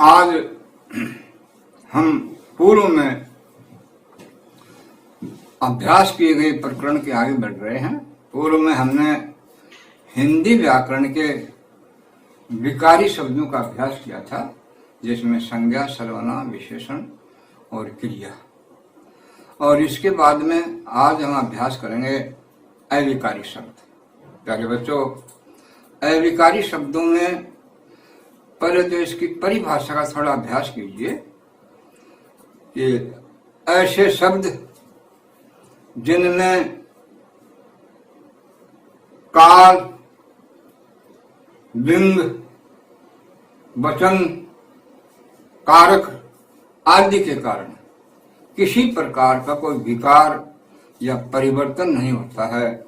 आज हम पूर्व में अभ्यास किए गए प्रकरण के आगे बढ़ रहे हैं। पूर्व में हमने हिंदी व्याकरण के विकारी शब्दों का अभ्यास किया था, जिसमें संज्ञा, सर्वनाम, विशेषण और क्रिया। और इसके बाद में आज हम अभ्यास करेंगे अविकारी शब्द। प्यारे बच्चों, अविकारी शब्दों में पहले तो इसकी परिभाषा का थोड़ा अभ्यास कीजिए कि ऐसे शब्द जिनमें काल, लिंग, वचन, कारक आदि के कारण किसी प्रकार का कोई विकार या परिवर्तन नहीं होता है,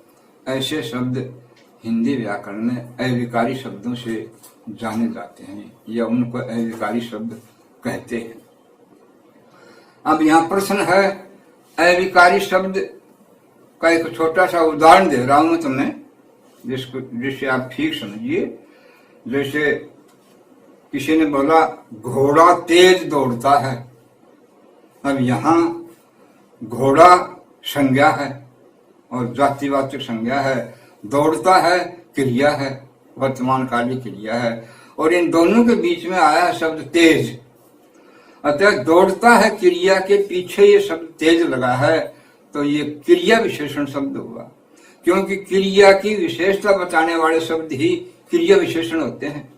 ऐसे शब्द हिंदी व्याकरण में अविकारी शब्दों से जाने जाते हैं या उनको अविकारी शब्द कहते हैं। अब यहाँ प्रश्न है, अविकारी शब्द का एक छोटा सा उदाहरण दे रहा हूं मैं तुम्हें, जिससे आप ठीक समझिए। जैसे किसी ने बोला घोड़ा तेज दौड़ता है। अब यहाँ घोड़ा संज्ञा है और जातिवाचक संज्ञा है, दौड़ता है क्रिया है, वर्तमान कालिक क्रिया है, और इन दोनों के बीच में आया शब्द तेज। अतः दौड़ता है क्रिया के पीछे ये शब्द तेज लगा है, तो ये क्रिया विशेषण शब्द हुआ, क्योंकि क्रिया की विशेषता बताने वाले शब्द ही क्रिया विशेषण होते हैं।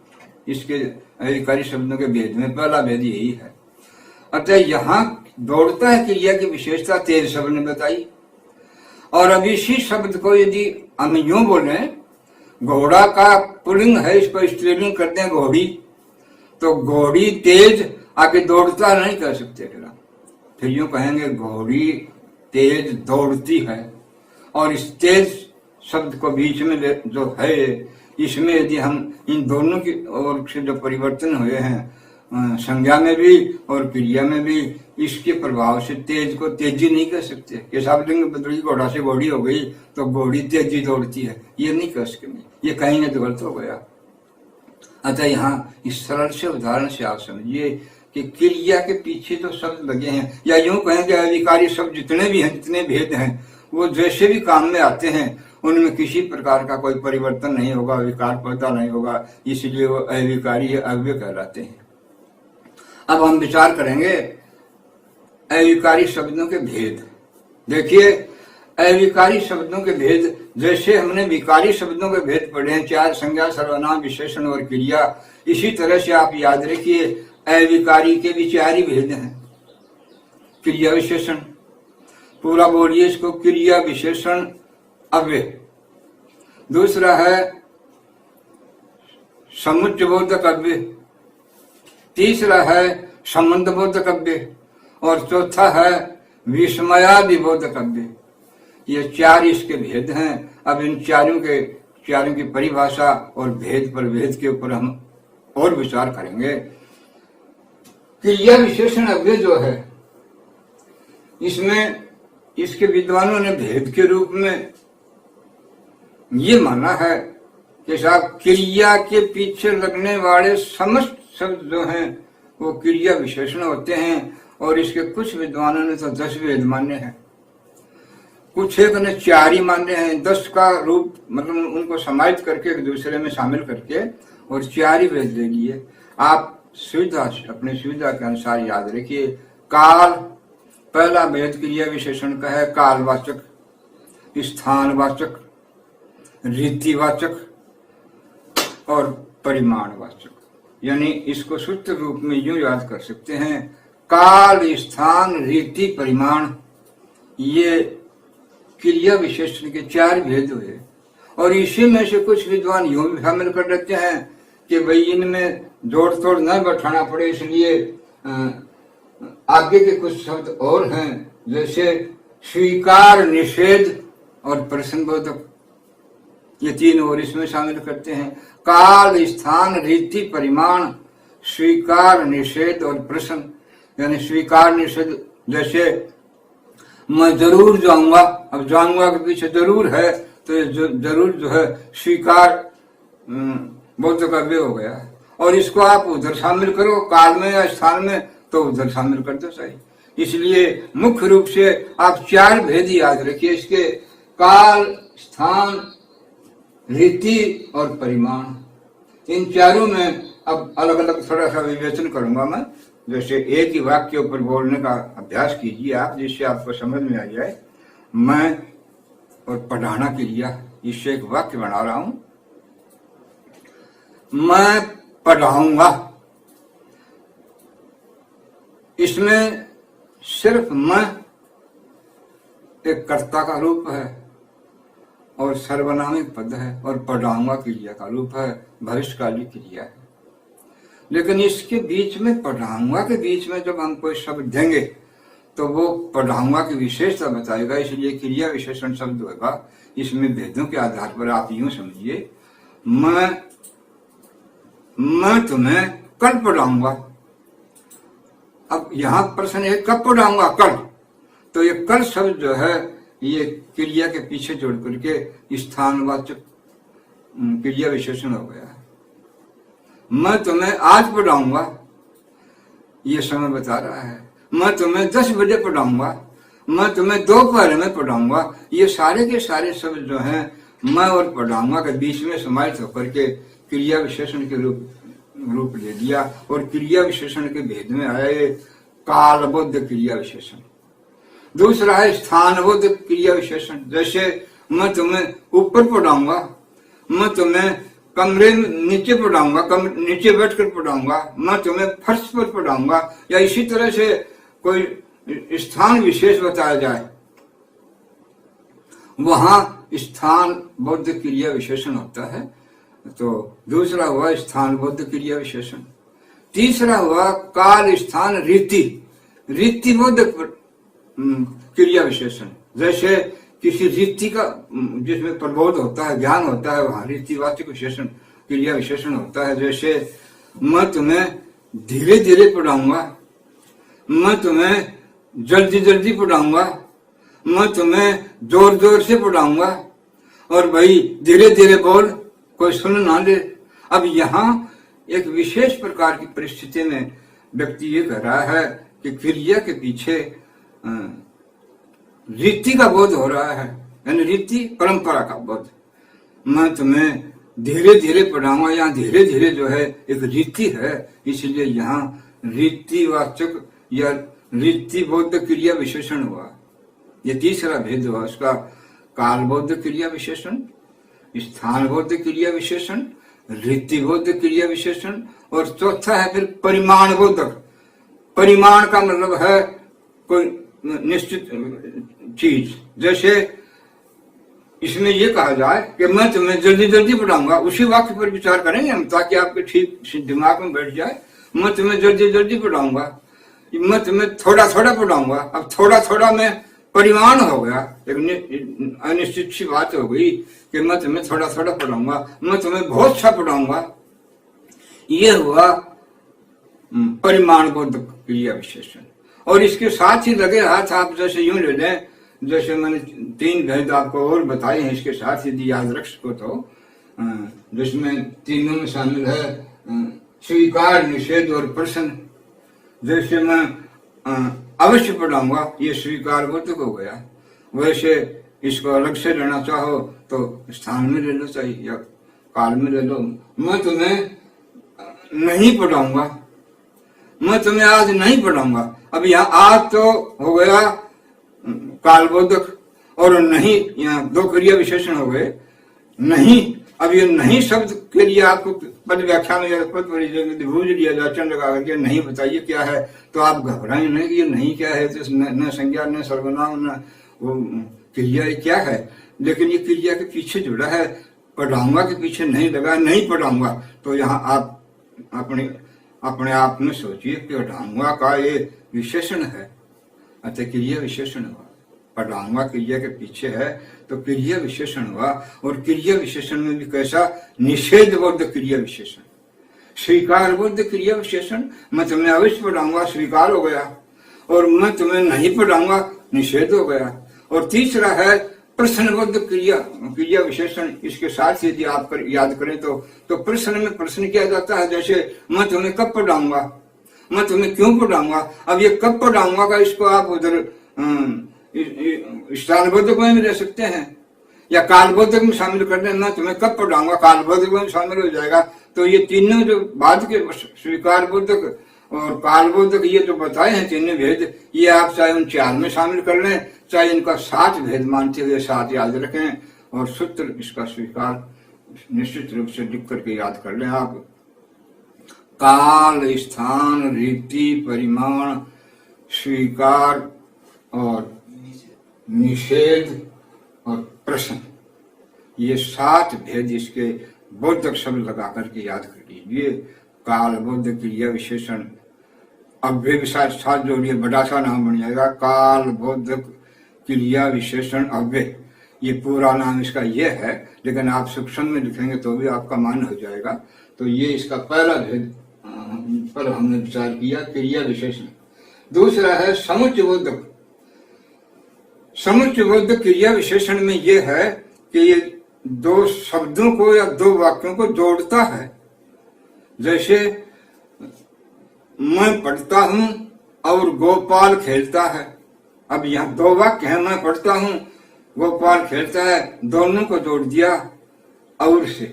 इसके अविकारी शब्दों के भेद में पहला भेद यही है। अतः यहाँ दौड़ता है क्रिया की विशेषता तेज शब्द ने बताई। और अब इसी शब्द को यदि हम यूं बोले, घोड़ा का पुल्लिंग है, इसको स्त्रीलिंग करते हैं घोड़ी, तो घोड़ी तेज आगे दौड़ता नहीं कर सकते। फिर यूं कहेंगे घोड़ी तेज दौड़ती है। और इस तेज शब्द को बीच में जो है, इसमें यदि हम इन दोनों की ओर से जो परिवर्तन हुए हैं, संज्ञा में भी और क्रिया में भी, इसके प्रभाव से तेज को तेजी नहीं कह सकते कि शब्दलिंग बदली, घोड़ा से घोड़ी हो गई तो घोड़ी तेजी दौड़ती है, ये नहीं कह सकते। ये कहेंगे तो गलत हो गया। अतः यहाँ इस सरल से उदाहरण से आप समझिए कि क्रिया के पीछे तो शब्द लगे हैं, या यूं कहेंगे अविकारी शब्द जितने भी हैं, जितने भेद हैं, वो जैसे भी काम में आते हैं उनमें किसी प्रकार का कोई परिवर्तन नहीं होगा, विकार पैदा नहीं होगा, इसलिए वो अविकारी अव्यय कहलाते हैं। अब हम विचार करेंगे अविकारी शब्दों के भेद। देखिए, अविकारी शब्दों के भेद, जैसे हमने विकारी शब्दों के भेद पढ़े हैं, चार संज्ञा, सर्वनाम, विशेषण और क्रिया, इसी तरह से आप याद रखिए अविकारी के भी चार ही भेद हैं। क्रिया विशेषण, पूरा बोलिए इसको, क्रिया विशेषण अव्यय। दूसरा है समुच्चय बोधक अव्यय, तीसरा है संबंध बोधक अव्यय, और चौथा है विस्मयादि बोधक अव्यय। ये चार इसके भेद हैं। अब इन चारों की परिभाषा और भेद पर भेद के ऊपर हम और विचार करेंगे। क्रिया विशेषण अव्यय जो है, इसमें इसके विद्वानों ने भेद के रूप में ये माना है कि साहब क्रिया के पीछे लगने वाले समस्त शब्द जो हैं वो क्रिया विशेषण होते हैं। और इसके कुछ विद्वानों ने तो 10 भेद माने हैं, कुछ एक ने 4 ही माने हैं। 10 का रूप मतलब उनको समाहित करके एक दूसरे में शामिल करके और 4 ही भेद ले लिए। आप सुविधा अपनी सुविधा के अनुसार याद रखिए। काल, पहला भेद क्रिया विशेषण का है, कालवाचक, स्थानवाचक, रीतिवाचक और परिमाणवाचक। यानी इसको सूत्र रूप में यूं याद कर सकते हैं, काल, स्थान, रीति, परिमाण, ये क्रिया विशेषण के 4 भेद हुए। और इसी में से कुछ विद्वान यूं भी शामिल कर देते हैं कि भाई इनमें जोड़ तोड़ न बैठाना पड़े, इसलिए आगे के कुछ शब्द और हैं, जैसे स्वीकार, निषेध और प्रश्नबोधक, ये 3 और इसमें शामिल करते हैं। काल, स्थान, रीति, परिमाण, स्वीकार, निषेध और प्रश्न। यानी स्वीकार निषेध, जैसे मैं जरूर जाऊंगा, अब जाऊंगा के पीछे जरूर है, तो ये जरूर जो है स्वीकार बोधक अव्यय हो गया। और इसको आप उधर शामिल करो काल में या स्थान में, तो उधर शामिल कर दो सही। इसलिए मुख्य रूप से आप चार भेद याद रखिए इसके, काल, स्थान, रीति और परिमाण। इन चारों में अब अलग अलग थोड़ा सा विवेचन करूंगा मैं। जैसे एक ही वाक्य के ऊपर बोलने का अभ्यास कीजिए आप, जिससे आपको समझ में आ जाए। मैं और पढ़ाना क्रिया, इससे एक वाक्य बना रहा हूं। मैं पढ़ाऊंगा, इसमें सिर्फ मैं एक कर्ता का रूप है और सर्वनामिक पद है, और पढ़ाऊंगा क्रिया का रूप है, भविष्यकालिक क्रिया है। लेकिन इसके बीच में, पढ़ाऊंगा के बीच में जब हम कोई शब्द देंगे तो वो पढ़ाऊंगा की विशेषता बताएगा, इसलिए क्रिया विशेषण शब्द होगा। इसमें भेदों के आधार पर आप यूं समझिए, मैं तुम्हें कल पढ़ाऊंगा। अब यहां प्रश्न है कब पढ़ाऊंगा? कल। तो ये कल शब्द जो है ये क्रिया के पीछे जोड़ करके स्थानवाचक क्रिया विशेषण हो गया। मैं तुम्हें आज पढ़ाऊंगा, ये समय बता रहा है। मैं तुम्हें 10 बजे पढ़ाऊंगा, मैं तुम्हें दोपहर में पढ़ाऊंगा। ये सारे के सारे शब्द जो हैं मैं और पढ़ाऊंगा के बीच में समाहित होकर के क्रिया विशेषण के रूप ले लिया, और क्रिया विशेषण के भेद में आया ये कालबद्ध क्रिया विशेषण। दूसरा है स्थानबद्ध क्रिया विशेषण। जैसे मैं तुम्हें ऊपर पढ़ाऊंगा, मैं तुम्हें कमरे में नीचे पढ़ाऊंगा, नीचे बैठकर पढ़ाऊंगा, मैं तुम्हें फर्श पर पढ़ाऊंगा, या इसी तरह से कोई स्थान विशेष बताया जाए, वहां स्थान बौद्ध क्रिया विशेषण होता है। तो दूसरा हुआ स्थानबद्ध क्रिया विशेषण। तीसरा हुआ काल, स्थान, रीति बौद्ध क्रिया विशेषण। जैसे किसी रीति का जिसमें प्रबोध होता है, ज्ञान होता है, वहां रीतिवाचक विशेषण क्रिया विशेषण होता है। जैसे मैं तुम्हें धीरे धीरे पढ़ाऊंगा, मैं तुम्हें जल्दी जल्दी पढ़ाऊंगा, मैं तुम्हें जोर जोर से पढ़ाऊंगा, और भाई धीरे धीरे बोल, कोई सुन ना ले। अब यहाँ एक विशेष प्रकार की परिस्थिति में व्यक्ति ये कह रहा है कि क्रिया के पीछे रीति का बोध हो रहा है, यानी रीति परंपरा का बोध। मैं तुम्हें धीरे धीरे पढ़ाऊंगा, यहाँ धीरे धीरे जो है एक रीति है, इसलिए यहाँ रीतिवाचक या रीति बौद्ध क्रिया विशेषण हुआ। ये तीसरा भेद हुआ उसका, कालबौद्ध क्रिया विशेषण, स्थानबौद्ध क्रिया विशेषण, रीतिबौद्ध क्रिया विशेषण, और चौथा है फिर परिमाणबोधक। परिमाण का मतलब है कोई निश्चित चीज। जैसे इसमें यह कहा जाए कि मैं तुम्हें जल्दी जल्दी पढ़ाऊंगा, उसी वाक्य पर विचार करेंगे हम ताकि आपके ठीक दिमाग में बैठ जाए। मैं तुम्हें जल्दी जल्दी पढ़ाऊंगा, मैं तुम्हें थोड़ा थोड़ा पढ़ाऊंगा। अब थोड़ा थोड़ा में परिमाण हो गया, एक अनिश्चित सी बात हो गई कि मैं तुम्हें थोड़ा थोड़ा पढ़ाऊंगा, मैं तुम्हें बहुत सा पढ़ाऊंगा। यह हुआ परिमाणबोध क्रिया विशेषण। और इसके साथ ही लगे हाथ आप जैसे यूं ले लें, जैसे मैंने 3 भेद आपको और बताए हैं, इसके साथ यदि याद रख सको तो, जिसमें तीनों में शामिल है स्वीकार, निषेध और प्रश्न। जैसे मैं अवश्य पढ़ाऊंगा, ये स्वीकार बोध हो गया। वैसे इसको अलग से लेना चाहो तो स्थान में ले लो चाहिए या काल में ले लो। मैं तुम्हें नहीं पढ़ाऊंगा, मैं तुम्हें आज नहीं पढ़ाऊंगा। अब यहाँ आज तो हो गया कालबोधक, और नहीं यहाँ 2 क्रिया विशेषण हो गए। नहीं, अब ये नहीं शब्द के लिए आपको पद व्याख्या में पद भूल लिया जाए, चंद लगा करके नहीं बताइए क्या है, तो आप घबराए नहीं कि ये नहीं क्या है, तो न संज्ञा न सर्वनाम न वो क्रिया क्या है। लेकिन ये क्रिया के पीछे जुड़ा है, पढ़ाऊंगा के पीछे नहीं लगा, नहीं पढ़ाऊंगा। तो यहाँ आप अपने आप में सोचिए कि पढ़ाऊंगा का ये विशेषण है, अतः क्रिया विशेषण हुआ। पढ़ाऊंगा क्रिया के पीछे है तो क्रिया विशेषण हुआ। और क्रिया विशेषण में भी कैसा, निषेध बोध क्रिया विशेषण, स्वीकार बोध क्रिया विशेषण। मैं तुम्हें अवश्य पढ़ाऊंगा, स्वीकार हो गया, और मैं तुम्हें नहीं पढ़ाऊंगा, निषेध हो गया। और तीसरा है प्रश्नबद्ध क्रिया क्रिया विशेषण इसके साथ यदि आप याद करें तो प्रश्न में प्रश्न किया जाता है। जैसे मैं तुम्हें कब पढ़ाऊंगा, मैं तुम्हें क्यों पढ़ाऊंगा। अब ये कब पढ़ाऊंगा का इसको आप उधर स्थानबोधक में भी रह सकते हैं या कालबोधक में शामिल कर दें। मैं तुम्हें कब पढ़ाऊंगा कालबोधक में शामिल हो जाएगा। तो ये तीनों जो बाद के स्वीकार बोधक और कालबोधक ये जो बताए हैं तीनों भेद, ये आप चाहे उन चार में शामिल कर लें, चाहे इनका 7 भेद मानते हुए 7 याद रखें और सूत्र इसका स्वीकार निश्चित रूप से लिख करके याद कर लें आप। काल, स्थान, रीति, परिमाण, स्वीकार और निषेध और प्रश्न, ये 7 भेद इसके बोधक शब्द लगा करके याद कर लीजिए। काल, बोधक, क्रिया विशेषण, अव्यय के साथ जोड़िए, बड़ा सा नाम बन जाएगा। काल, बोधक, क्रिया विशेषण, अव्यय, ये पूरा नाम इसका ये है, लेकिन आप सूक्ष्म में लिखेंगे तो भी आपका मान हो जाएगा। तो ये इसका पहला भेद पर हमने विचार किया, क्रिया विशेषण। दूसरा है समुच्चय बोधक। समुच्चय बोधक क्रिया विशेषण में ये है कि ये 2 शब्दों को या 2 वाक्यों को जोड़ता है। जैसे मैं पढ़ता हूं और गोपाल खेलता है। अब यहाँ 2 वाक्य है, मैं पढ़ता हूं, गोपाल खेलता है, दोनों को जोड़ दिया और से,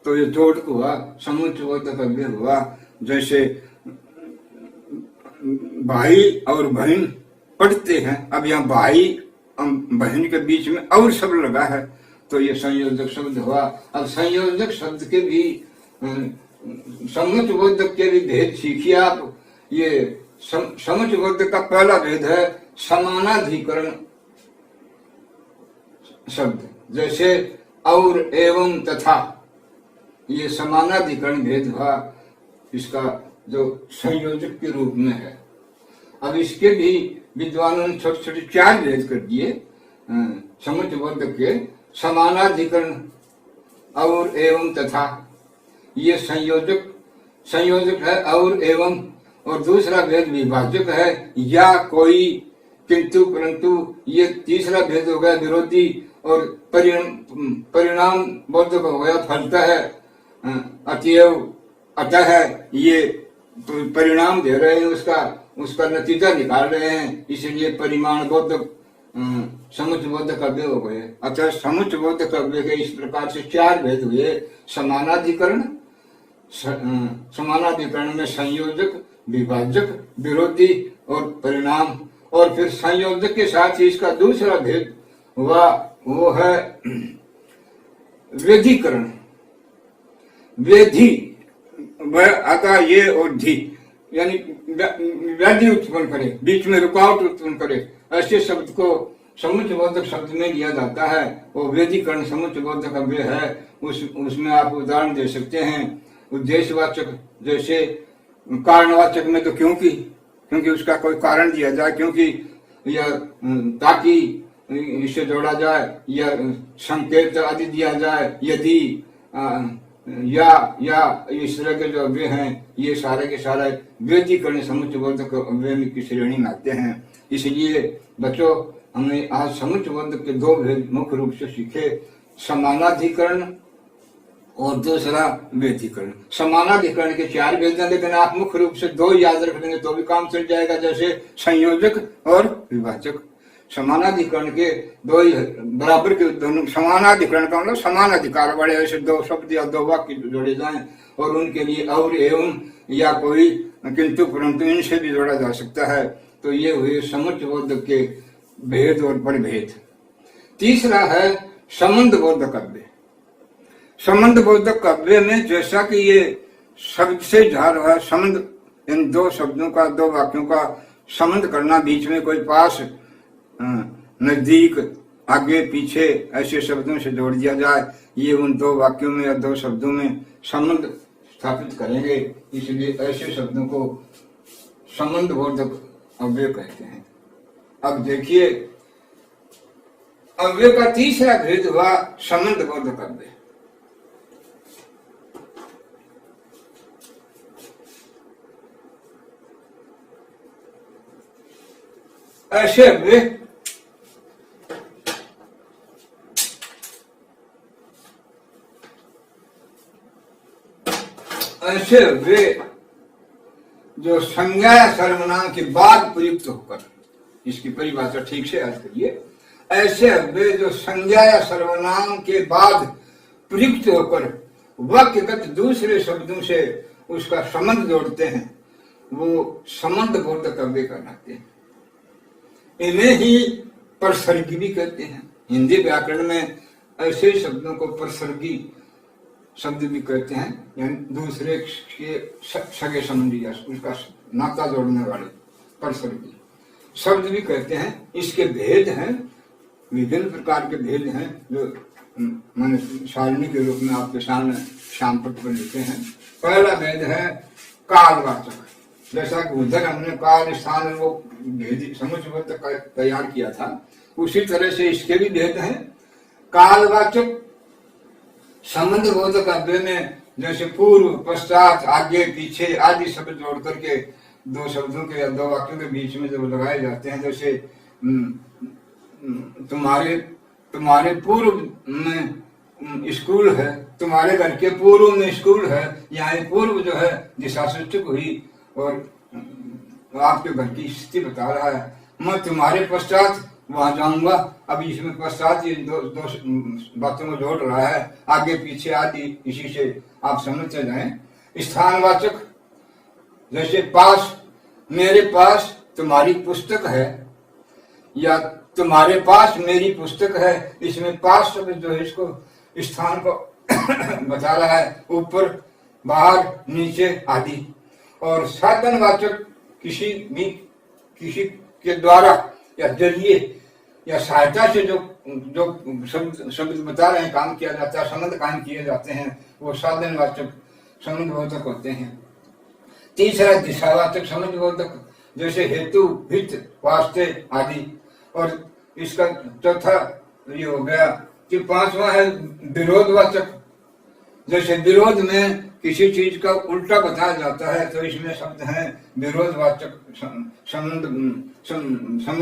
तो ये जोड़ हुआ, समुच्चय बोधक अव्यय हुआ। जैसे भाई और बहन पढ़ते हैं, अब यहाँ भाई बहन के बीच में और शब्द लगा है, तो ये संयोजक शब्द हुआ। अब संयोजक शब्द के भी समुच्चय बोधक के भी भेद सीखिए आप। ये समुच्चय बोधक का पहला भेद है समानाधिकरण शब्द, जैसे और, एवं, तथा, ये समानाधिकरण भेद हुआ इसका जो संयोजक के रूप में है। अब इसके भी विद्वानों ने छोटे छोटे 4 भेद कर दिए समुच्चय बोधक के। समानाधिकरण, और, एवं, तथा, ये संयोजक है, और, एवं। और दूसरा भेद विभाजक है, या, कोई, किंतु, परंतु, ये तीसरा भेद हो गया विरोधी। और परिणाम बोधक हो गया, फलता है, अतएव, अतः, ये परिणाम दे रहे हैं, उसका नतीजा निकाल रहे हैं, इसलिए परिमाण बोधक समुच्चय बोधक अव्यय हो गए। अतः समुच्चय बोधक अव्यय के इस प्रकार से 4 भेद हुए। समानाधिकरण, समानाधिकरण में संयोजक, विभाजक, विरोधी और परिणाम। और फिर संयोजक के साथ ही इसका दूसरा भेद हुआ, वो है व्यधिकरण। व्यधि आता ये और धी, यानी व्याधि उत्पन्न करे, बीच में रुकावट उत्पन्न करे, ऐसे शब्द को समुच्चय बोधक शब्द में लिया जाता है। वो व्यधिकरण समुच्चय बोधक अव्यय है। उसमें आप उदाहरण दे सकते हैं। उद्देश्यवाचक, जैसे कारणवाचक में तो क्योंकि उसका कोई कारण दिया जाए, क्योंकि या ताकि इसे जोड़ा जाए, या संकेत आदि दिया जाए, यदि, या इस तरह के जो अव्यय हैं, ये सारे के सारे व्यधिकरण समुच्चय बोधक अव्यय की श्रेणी में आते हैं। इसलिए बच्चों, हमने आज समुच्चय बोधक के 2 भेद मुख्य रूप से सीखे, समानाधिकरण और दूसरा व्यधिकरण। समानाधिकरण के 4 भेद हैं, लेकिन आप मुख्य रूप से 2 याद रख लेंगे तो भी काम चल जाएगा, जैसे संयोजक और विभाजक। समानाधिकरण के 2 ही बराबर के दोनों, समानाधिकरण का मतलब समान अधिकार वाले ऐसे 2 शब्द या 2 वाक्य जोड़े जाएं, और उनके लिए और, एवं, या, कोई, किंतु, परंतु, इनसे भी जोड़ा जा सकता है। तो ये हुए समुच्चय बोधक के भेद और परिभेद। तीसरा है संबंध बोधक अव्यय। संबंध बोधक अव्यय में जैसा कि ये शब्द से जा रहा है, संबंध, इन 2 शब्दों का, 2 वाक्यों का संबंध करना, बीच में कोई पास, नजदीक, आगे, पीछे, ऐसे शब्दों से जोड़ दिया जाए, ये उन 2 वाक्यों में या 2 शब्दों में संबंध स्थापित करेंगे, इसलिए ऐसे शब्दों को संबंध बोधक अव्यय कहते हैं। अब देखिए, अव्यय का तीसरा भेद हुआ संबंध बोधक अव्यय। ऐसे अव्यय ऐसे वे जो संज्ञा या सर्वनाम के बाद प्रयुक्त होकर, इसकी परिभाषा ठीक से याद करिए, ऐसे वे जो संज्ञा या सर्वनाम के बाद प्रयुक्त होकर वाक्यगत दूसरे शब्दों से उसका संबंध जोड़ते हैं, वो संबंध बोधक काव्य कहलाते हैं। इन्हें ही परसर्गी भी कहते हैं। हिंदी व्याकरण में ऐसे शब्दों को परसर्गी शब्द भी कहते हैं, यानी दूसरे के सगे संबंधी या उसका नाता जोड़ने वाले परसर्गी शब्द भी कहते हैं। इसके भेद हैं, विभिन्न प्रकार के भेद हैं जो मैंने सारणी के रूप में आपके सामने शाम पट पर लिखे हैं। पहला भेद है कालवाचक, जैसा कि उधर हमने काल स्थान वो भेद समुच्चय तैयार किया था, उसी तरह से इसके भी भेद हैं। कालवाचक संबंध बोधक काव्य में जैसे पूर्व, पश्चात, आगे, पीछे आदि शब्द जोड़ करके दो शब्दों के या दो वाक्यों के बीच में जब लगाए जाते हैं, जैसे तुम्हारे पूर्व में स्कूल है, तुम्हारे घर के पूर्व में स्कूल है, यहाँ पूर्व जो है दिशा सूचक हुई और आपके घर की स्थिति बता रहा है। मैं तुम्हारे पश्चात वहां जाऊंगा, अभी इसमें पश्चात ये दो बातों को जोड़ रहा है, आगे पीछे आदि, इसी से आप समझते जाएं। स्थानवाचक जैसे पास, मेरे पास तुम्हारी पुस्तक है या तुम्हारे पास मेरी पुस्तक है, इसमें पास शब्द जो है इसको स्थान को बता रहा है, ऊपर, बाहर, नीचे आदि। और साधनवाचक किसी के द्वारा या जरिए या सहायता से जो शब्द बता रहे हैं काम किया जाता है, संबंध कायम किए जाते हैं, वो साधनवाचक संबंध बोधक होते हैं। तीसरा दिशावाचक संबंध बोधक, जैसे हेतु, हित, वास्ते आदि। और इसका चौथा ये हो गया कि पांचवा है विरोधवाचक, जैसे विरोध में किसी चीज का उल्टा बताया जाता है तो इसमें शब्द हैं विरोधवाचक संबंध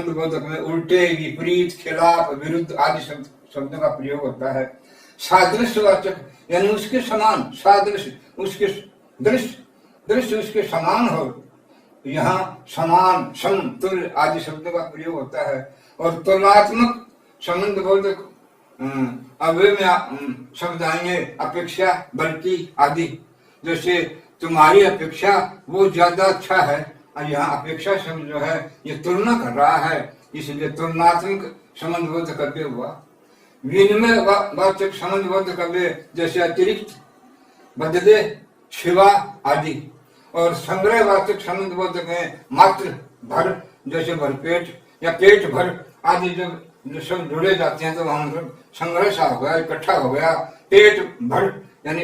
बोधक में उल्टे, विपरीत, खिलाफ, विरुद्ध आदि शब्दों का प्रयोग होता है। सादृश्यवाचक यानी उसके समान, सादृश्य उसके दृश्य उसके समान हो, यहाँ समान, समतुल्य आदि शब्दों का प्रयोग होता है। और तुलनात्मक संबंध बोधक अव्यय में शब्द आएंगे अपेक्षा, बल्कि आदि। जैसे तुम्हारी अपेक्षा वो ज्यादा अच्छा है, और यहाँ अपेक्षा शब्द जो है ये तुलना कर रहा है, इसलिए तुलनात्मक संबंध बोधक काव्य हुआ। विनिमय वाचक संबंध बोधक काव्य जैसे अतिरिक्त, बदले, शिवा आदि। और संग्रह वाचक संबंध बोधक में मात्र, भर, जैसे भरपेट या पेट भर आदि जो सब जुड़े जाते हैं तो वहां संग्रह सा हो गया, इकट्ठा हो गया। पेट भर यानी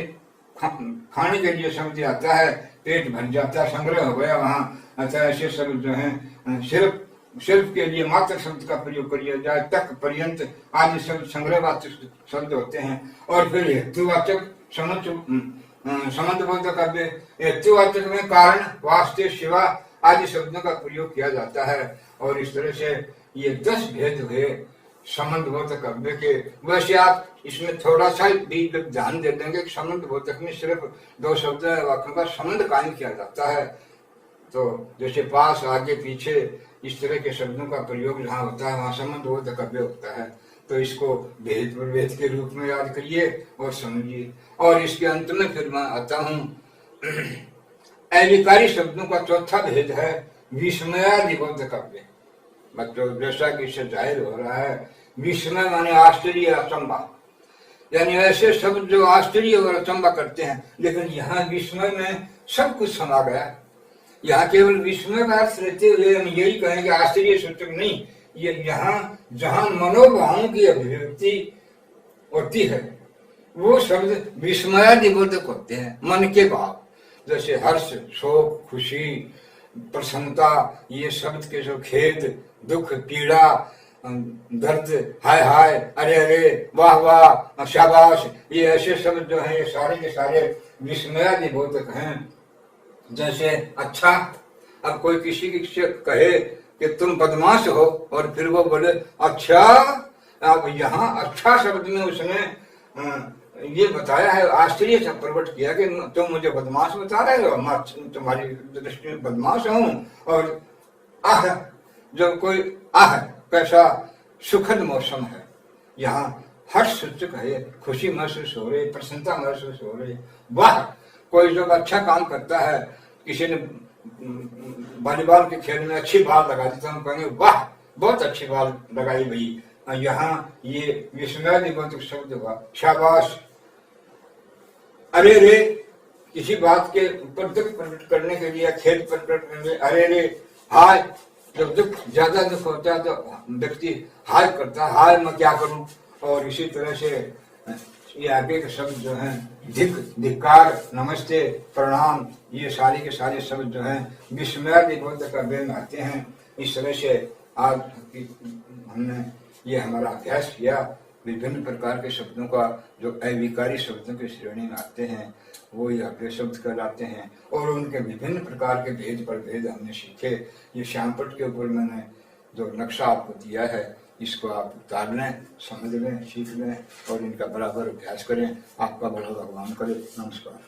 खाने के लिए शब्द आता है, पेट भर जाता है, संग्रह हो गया वहाँ। अच्छा, ऐसे शब्द जो है सिर्फ के लिए मात्र शब्द का प्रयोग करिए जाए, तक, पर्यंत आदि शब्द संग्रहवाचक शब्द होते हैं। और फिर हेतुवाचक संबंध बोधक काव्य, हेतुवाचक में कारण, वास्ते, शिवा आदि शब्दों का प्रयोग किया जाता है। और इस तरह से ये 10 भेद हुए संबंध बोधक काव्य के। वैसे आप इसमें थोड़ा सा भी ध्यान दे देंगे कि संबंध बोधक में सिर्फ 2 शब्द वाक्यों का संबंध कायम किया जाता है। तो जैसे पास, आगे, पीछे इस तरह के शब्दों का प्रयोग जहाँ होता है वहाँ संबंध बोधक काव्य होता है। तो इसको भेद प्रभेद के रूप में याद करिए और समझिए। और इसके अंत में फिर मैं आता हूँ अविकारी शब्दों का चौथा भेद है विस्मयादि बोधक काव्य। मतलब जैसा कि इससे जाहिर हो रहा है, विस्मय माने आश्चर्य, अचंबा, यानी ऐसे शब्द जो आश्चर्य और अचंबा करते हैं। लेकिन यहाँ विस्मय में सब कुछ समा गया। यहाँ केवल विस्मय का अर्थ रहते हुए हम यही कहेंगे आश्चर्य सूचक नहीं, ये यहाँ जहाँ मनोभावों की अभिव्यक्ति होती है वो शब्द विस्मयादि बोधक होते हैं। मन के भाव जैसे हर्ष, शोक, खुशी, प्रसन्नता, ये शब्द के जो खेद, दुख, पीड़ा, दर्द, हाय हाय, अरे अरे, वाह वाह, शाबाश, ये ऐसे शब्द जो हैं ये सारे के सारे विस्मयादि बोधक हैं। जैसे अच्छा, अब कोई किसी की कहे कि तुम बदमाश हो और फिर वो बोले अच्छा, अब यहाँ अच्छा शब्द में उसने ये बताया है, आश्चर्य से प्रकट किया कि तुम मुझे बदमाश बता रहे हो, मैं तुम्हारी दृष्टि में बदमाश हूं। और आह, जब कोई आह कैसा सुखद मौसम है, यहाँ हर्ष सूचक है, खुशी महसूस हो रही, प्रसन्नता महसूस हो रही। वाह, कोई जब अच्छा काम करता है, किसी ने वॉलीबॉल के खेल में अच्छी बॉल लगा दी तो हम कहेंगे वाह बहुत अच्छी बॉल लगाई भाई। यहाँ ये विस्मयादिबोधक शब्द हुआ, शाबाश। अरे रे, किसी बात के ऊपर दुख प्रकट करने के लिए, खेद प्रकट करने के लिए अरे रे, हाय। जब दुख ज्यादा दुख होता है तो व्यक्ति हाय करता है, हाय मैं क्या करूं। और इसी तरह से ये आगे के शब्द जो हैं, धिक, धिक्कार, नमस्ते, प्रणाम, ये सारे के सारे शब्द जो हैं विस्मयादिबोधक का में आते हैं। इस तरह से आज हमने ये हमारा अभ्यास किया, विभिन्न प्रकार के शब्दों का जो अविकारी शब्दों की श्रेणी में आते हैं वो ये अव्यय शब्द कहलाते हैं। और उनके विभिन्न प्रकार के भेद पर भेद हमने सीखे। ये श्यामपट के ऊपर मैंने जो नक्शा आपको दिया है, इसको आप उतार लें, समझ लें, सीख लें और इनका बराबर अभ्यास करें। आपका भला भगवान करे। नमस्कार।